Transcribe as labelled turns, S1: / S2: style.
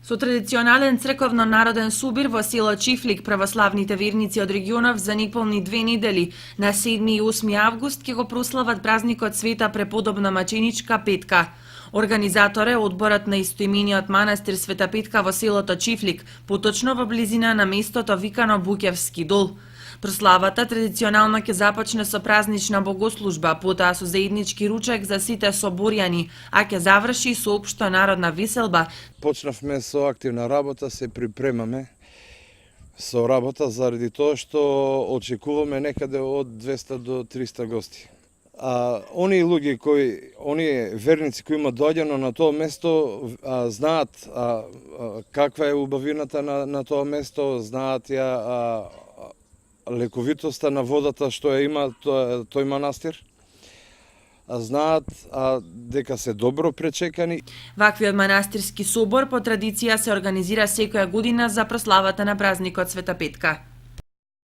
S1: Со традиционален црковно-народен субир во село Чифлик, православните верници од регионов за неполни 2 недели, на 7 и 8 август, ќе го прослават празникот Света преподобна маченичка Петка. Организатор е одборот на истоимениот манастир Света Петка во селото Чифлик, поточно во близина на местото викано Букевски дол. Прославата традиционално ќе започне со празнична богослужба, потоа со заеднички ручек за сите соборјани, а ќе заврши со општа народна веселба.
S2: Почнавме со активна работа, се припремаме со работа заради тоа што очекуваме некаде од 200 до 300 гости. Оние луѓе оние верници кои имаат доаѓано на тоа место, знаат каква е убавината на тоа место, знаат ја лековитоста на водата што ја има тој манастир, знаат дека се добро пречекани.
S1: Ваквиот манастирски собор по традиција се организира секоја година за прославата на празникот Света Петка.